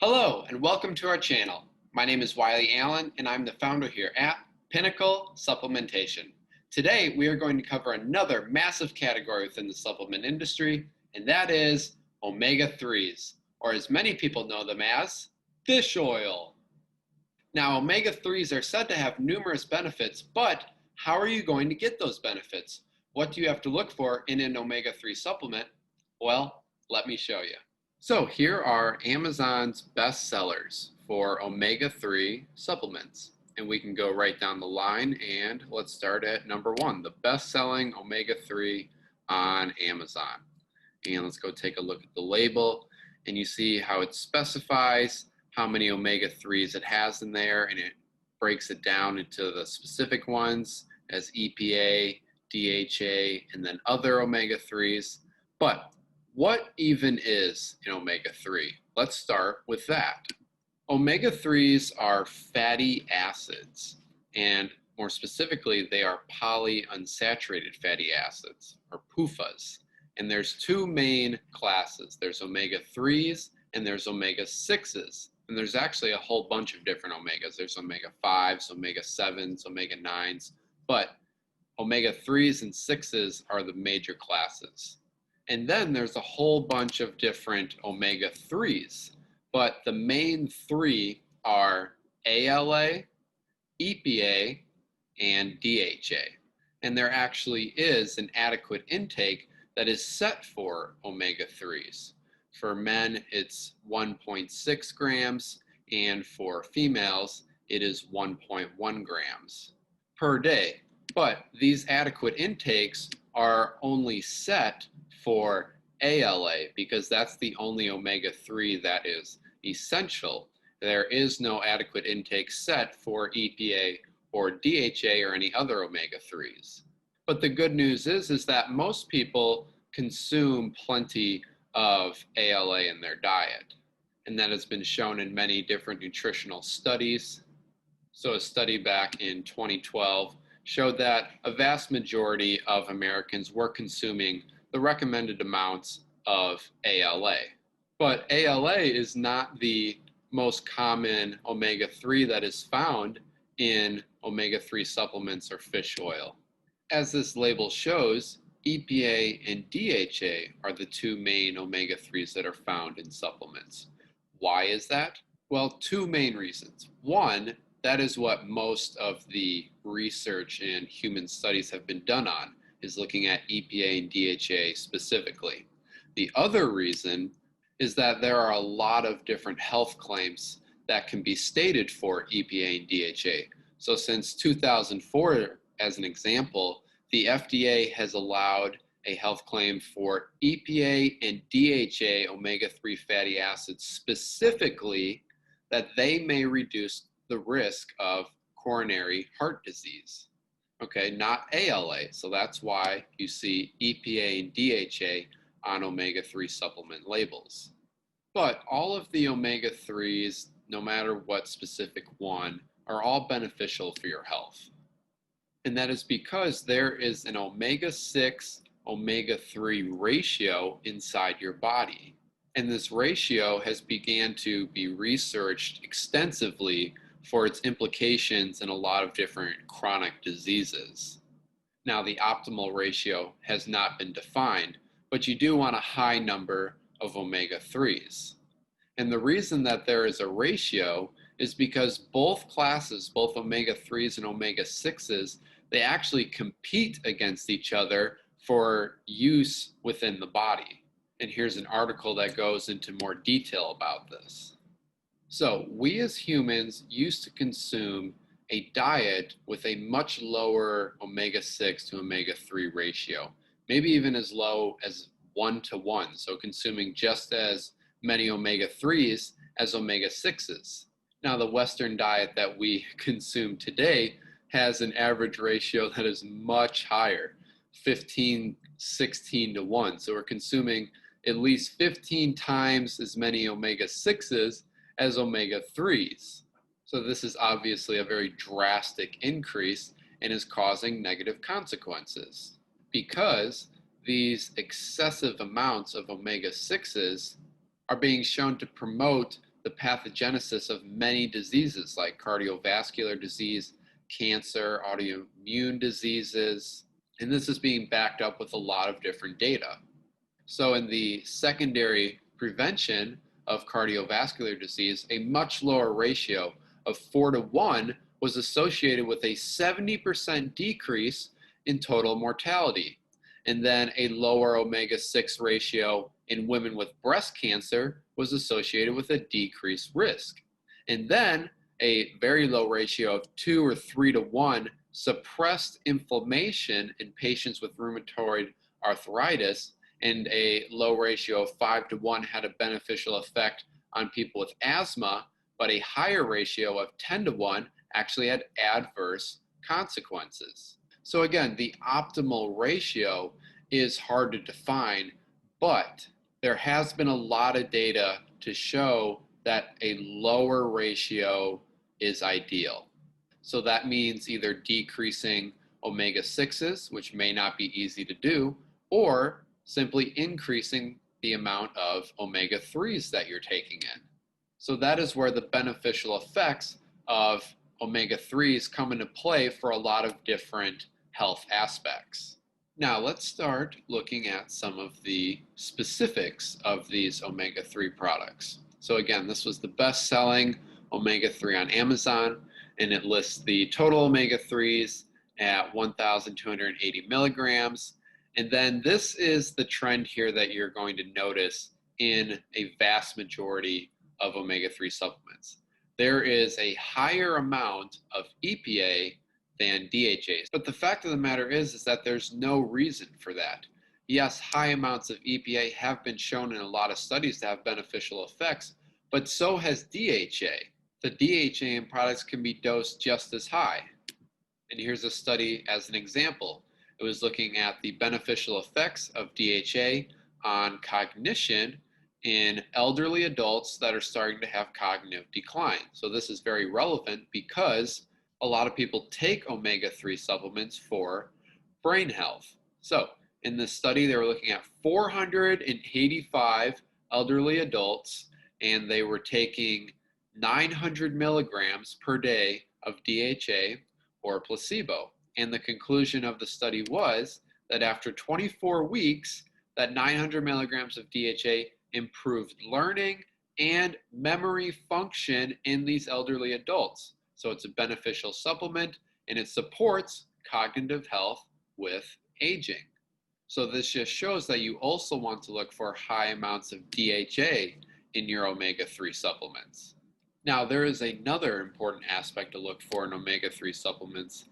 Hello and welcome to our channel. My name is Wiley Allen and I'm the founder here at Pinnacle Supplementation. Today we are going to cover another massive category within the supplement industry, and that is omega-3s, or as many people know them as, fish oil. Now omega-3s are said to have numerous benefits, but how are you going to get those benefits? What do you have to look for in an omega-3 supplement? Well, let me show you. So here are Amazon's best sellers for omega-3 supplements. And we can go right down the line, and let's start at number one, the best-selling omega-3 on Amazon. And let's go take a look at the label, and you see how it specifies how many omega-3s it has in there, and it breaks it down into the specific ones as EPA, DHA, and then other omega-3s. But what even is an omega-3? Let's start with that. Omega-3s are fatty acids, and more specifically, they are polyunsaturated fatty acids, or PUFAs. And there's two main classes. There's omega-3s and there's omega-6s. And there's actually a whole bunch of different omegas. There's omega-5s, omega-7s, omega-9s, but omega-3s and 6s are the major classes. And then there's a whole bunch of different omega-3s, but the main three are ALA, EPA, and DHA. And there actually is an adequate intake that is set for omega-3s. For men, it's 1.6 grams, and for females, it is 1.1 grams per day. But these adequate intakes are only set for ALA because that's the only omega-3 that is essential. There is no adequate intake set for EPA or DHA or any other omega-3s. But the good news is that most people consume plenty of ALA in their diet, and that has been shown in many different nutritional studies. So a study back in 2012 showed that a vast majority of Americans were consuming the recommended amounts of ALA. But ALA is not the most common omega-3 that is found in omega-3 supplements or fish oil. As this label shows, EPA and DHA are the two main omega-3s that are found in supplements. Why is that? Well, two main reasons. One, that is what most of the research and human studies have been done on, is looking at EPA and DHA specifically. The other reason is that there are a lot of different health claims that can be stated for EPA and DHA. So since 2004, as an example, the FDA has allowed a health claim for EPA and DHA omega-3 fatty acids specifically that they may reduce the risk of coronary heart disease. Okay, not ALA. So that's why you see EPA and DHA on omega-3 supplement labels. But all of the omega-3s, no matter what specific one, are all beneficial for your health. And that is because there is an omega-6, omega-3 ratio inside your body. And this ratio has began to be researched extensively for its implications in a lot of different chronic diseases. Now, the optimal ratio has not been defined, but you do want a high number of omega-3s. And the reason that there is a ratio is because both classes, both omega-3s and omega-6s, they actually compete against each other for use within the body. And here's an article that goes into more detail about this. So we as humans used to consume a diet with a much lower omega-6 to omega-3 ratio, maybe even as low as 1-to-1, so consuming just as many omega-3s as omega-6s. Now the Western diet that we consume today has an average ratio that is much higher, 15, 16-to-1. So we're consuming at least 15 times as many omega-6s as omega-3s. So this is obviously a very drastic increase and is causing negative consequences because these excessive amounts of omega-6s are being shown to promote the pathogenesis of many diseases like cardiovascular disease, cancer, autoimmune diseases, and this is being backed up with a lot of different data. So in the secondary prevention of cardiovascular disease, a much lower ratio of 4-to-1 was associated with a 70% decrease in total mortality. And then a lower omega-6 ratio in women with breast cancer was associated with a decreased risk. And then a very low ratio of 2 or 3-to-1 suppressed inflammation in patients with rheumatoid arthritis, and a low ratio of 5-to-1 had a beneficial effect on people with asthma, but a higher ratio of 10-to-1 actually had adverse consequences. So again, the optimal ratio is hard to define, but there has been a lot of data to show that a lower ratio is ideal. So that means either decreasing omega-6s, which may not be easy to do, or simply increasing the amount of omega-3s that you're taking in. So that is where the beneficial effects of omega-3s come into play for a lot of different health aspects. Now let's start looking at some of the specifics of these omega-3 products. So again, this was the best-selling omega-3 on Amazon, and it lists the total omega-3s at 1,280 milligrams. And then this is the trend here that you're going to notice in a vast majority of omega-3 supplements. There is a higher amount of EPA than DHAs. But the fact of the matter is that there's no reason for that. Yes, high amounts of EPA have been shown in a lot of studies to have beneficial effects, but so has DHA. The DHA in products can be dosed just as high. And here's a study as an example. It was looking at the beneficial effects of DHA on cognition in elderly adults that are starting to have cognitive decline. So this is very relevant because a lot of people take omega-3 supplements for brain health. So in this study, they were looking at 485 elderly adults, and they were taking 900 milligrams per day of DHA or placebo. And the conclusion of the study was that after 24 weeks, that 900 milligrams of DHA improved learning and memory function in these elderly adults. So it's a beneficial supplement, and it supports cognitive health with aging. So this just shows that you also want to look for high amounts of DHA in your omega-3 supplements. Now, there is another important aspect to look for in omega-3 supplements.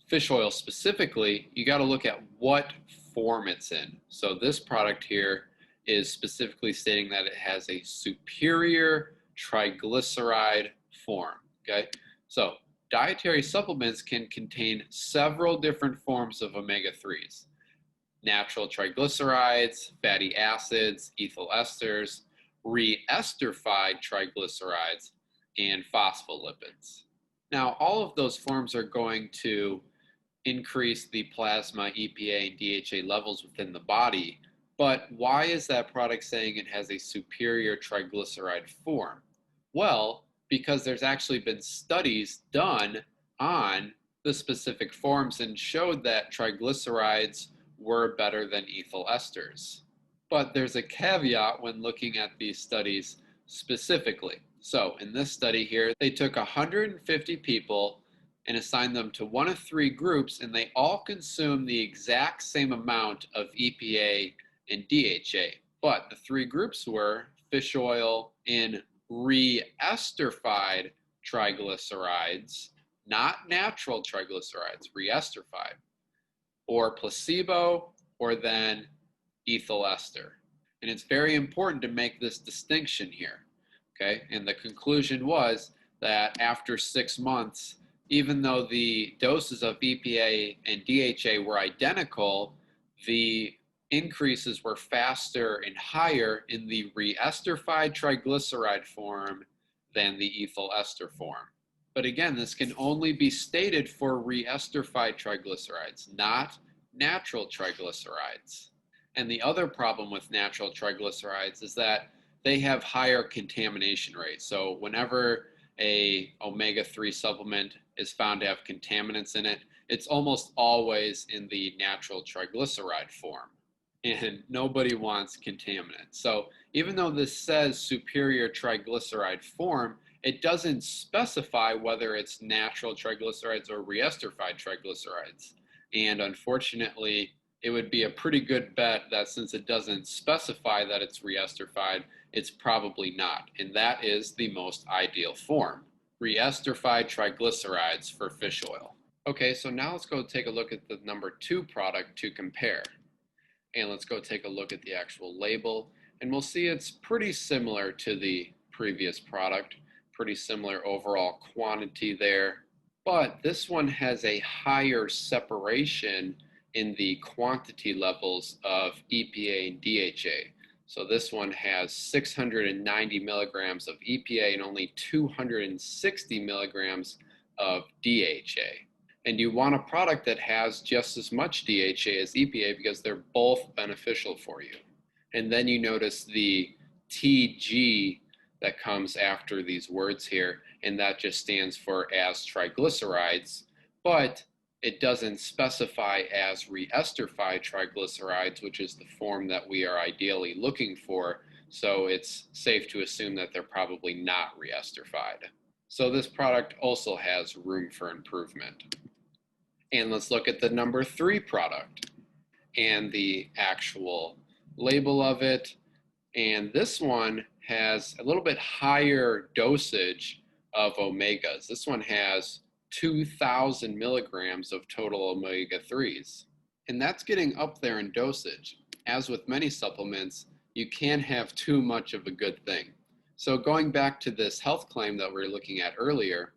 Fish oil specifically, you got to look at what form it's in. So this product here is specifically stating that it has a superior triglyceride form, okay? So dietary supplements can contain several different forms of omega-3s. Natural triglycerides, fatty acids, ethyl esters, re-esterified triglycerides, and phospholipids. Now, all of those forms are going to increase the plasma EPA and DHA levels within the body, but why is that product saying it has a superior triglyceride form? Well, because there's actually been studies done on the specific forms and showed that triglycerides were better than ethyl esters. But there's a caveat when looking at these studies specifically. So in this study here, they took 150 people and assigned them to one of three groups, and they all consumed the exact same amount of EPA and DHA. But the three groups were fish oil in re-esterified triglycerides, not natural triglycerides, re-esterified, or placebo, or then ethyl ester. And it's very important to make this distinction here, okay? And the conclusion was that after 6 months, even though the doses of EPA and DHA were identical, the increases were faster and higher in the re-esterified triglyceride form than the ethyl ester form. But again, this can only be stated for re-esterified triglycerides, not natural triglycerides. And the other problem with natural triglycerides is that they have higher contamination rates. So whenever a omega-3 supplement is found to have contaminants in it, it's almost always in the natural triglyceride form. And nobody wants contaminants. So even though this says superior triglyceride form, it doesn't specify whether it's natural triglycerides or reesterified triglycerides. And unfortunately, it would be a pretty good bet that since it doesn't specify that it's reesterified, it's probably not. And that is the most ideal form, reesterified triglycerides for fish oil. Okay, so now let's go take a look at the number 2 product to compare. And let's go take a look at the actual label. And we'll see it's pretty similar to the previous product, pretty similar overall quantity there. But this one has a higher separation in the quantity levels of EPA and DHA. So this one has 690 milligrams of EPA and only 260 milligrams of DHA. And you want a product that has just as much DHA as EPA because they're both beneficial for you. And then you notice the TG that comes after these words here, and that just stands for as triglycerides, but it doesn't specify as reesterified triglycerides, which is the form that we are ideally looking for, so it's safe to assume that they're probably not reesterified. So this product also has room for improvement. And let's look at the number 3 product and the actual label of it. And this one has a little bit higher dosage of omegas. This one has 2,000 milligrams of total omega-3s. And that's getting up there in dosage. As with many supplements, you can have too much of a good thing. So going back to this health claim that we were looking at earlier,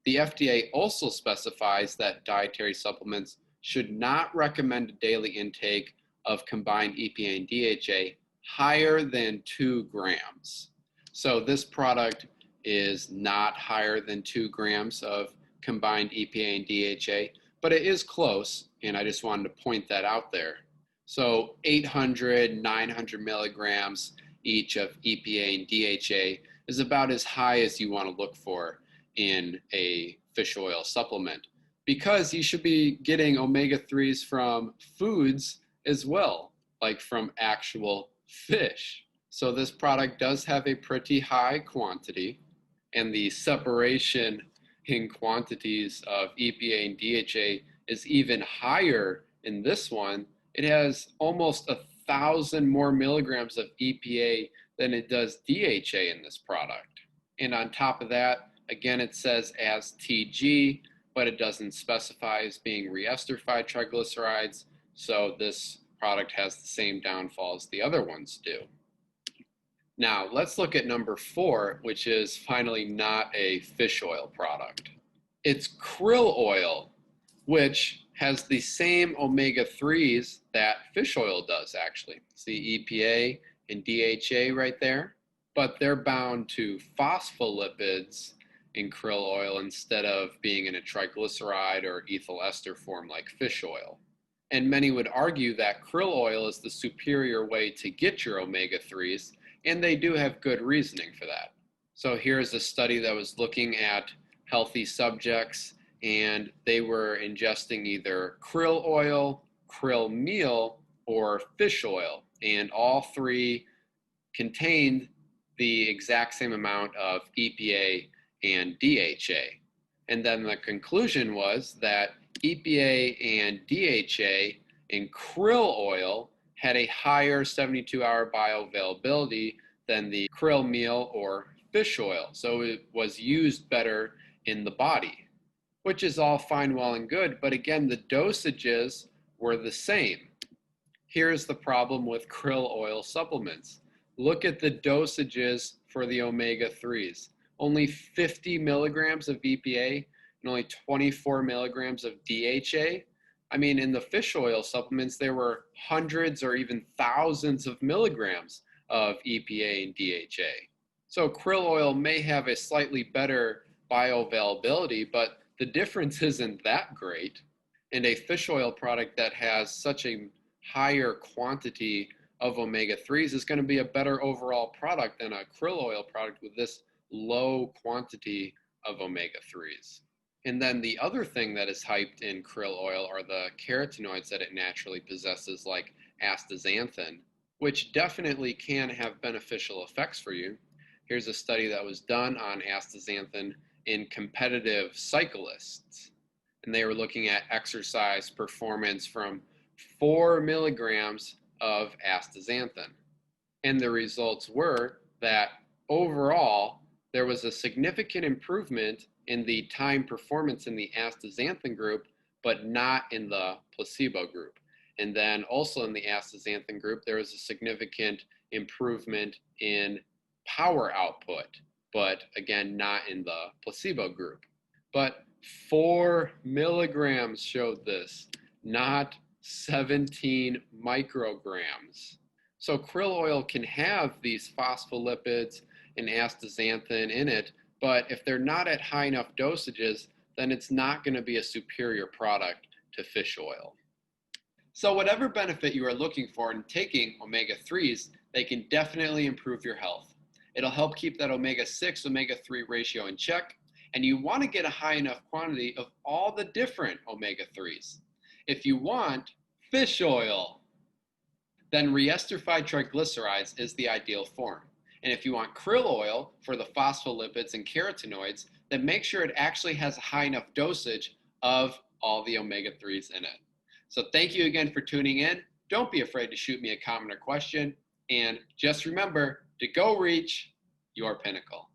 the FDA also specifies that dietary supplements should not recommend a daily intake of combined EPA and DHA higher than 2 grams. So this product is not higher than 2 grams of combined EPA and DHA, but it is close, and I just wanted to point that out there. So 800, 900 milligrams each of EPA and DHA is about as high as you want to look for in a fish oil supplement, because you should be getting omega-3s from foods as well, like from actual fish. So this product does have a pretty high quantity, and the separation in quantities of EPA and DHA is even higher in this one. It has almost 1,000 more milligrams of EPA than it does DHA in this product. And on top of that, again, it says as TG, but it doesn't specify as being reesterified triglycerides, so this product has the same downfall as the other ones do. Now, let's look at number 4, which is finally not a fish oil product. It's krill oil, which has the same omega-3s that fish oil does, actually. See EPA and DHA right there, but they're bound to phospholipids in krill oil instead of being in a triglyceride or ethyl ester form like fish oil. And many would argue that krill oil is the superior way to get your omega-3s, and they do have good reasoning for that. So here's a study that was looking at healthy subjects, and they were ingesting either krill oil, krill meal, or fish oil, and all 3 contained the exact same amount of EPA and DHA. And then the conclusion was that EPA and DHA in krill oil had a higher 72-hour bioavailability than the krill meal or fish oil. So it was used better in the body, which is all fine, well, and good. But again, the dosages were the same. Here's the problem with krill oil supplements. Look at the dosages for the omega-3s. Only 50 milligrams of EPA and only 24 milligrams of DHA. I mean, in the fish oil supplements, there were hundreds or even thousands of milligrams of EPA and DHA. So krill oil may have a slightly better bioavailability, but the difference isn't that great. And a fish oil product that has such a higher quantity of omega-3s is going to be a better overall product than a krill oil product with this low quantity of omega-3s. And then the other thing that is hyped in krill oil are the carotenoids that it naturally possesses, like astaxanthin, which definitely can have beneficial effects for you. Here's a study that was done on astaxanthin in competitive cyclists, and they were looking at exercise performance from 4 milligrams of astaxanthin. And the results were that overall, there was a significant improvement in the time performance in the astaxanthin group, but not in the placebo group. And then also in the astaxanthin group, there was a significant improvement in power output, but again, not in the placebo group. But 4 milligrams showed this, not 17 micrograms. So krill oil can have these phospholipids and astaxanthin in it, but if they're not at high enough dosages, then it's not going to be a superior product to fish oil. So whatever benefit you are looking for in taking omega-3s, they can definitely improve your health. It'll help keep that omega-6, omega-3 ratio in check, and you want to get a high enough quantity of all the different omega-3s. If you want fish oil, then reesterified triglycerides is the ideal form. And if you want krill oil for the phospholipids and carotenoids, then make sure it actually has a high enough dosage of all the omega-3s in it. So thank you again for tuning in. Don't be afraid to shoot me a comment or question. And just remember to go reach your pinnacle.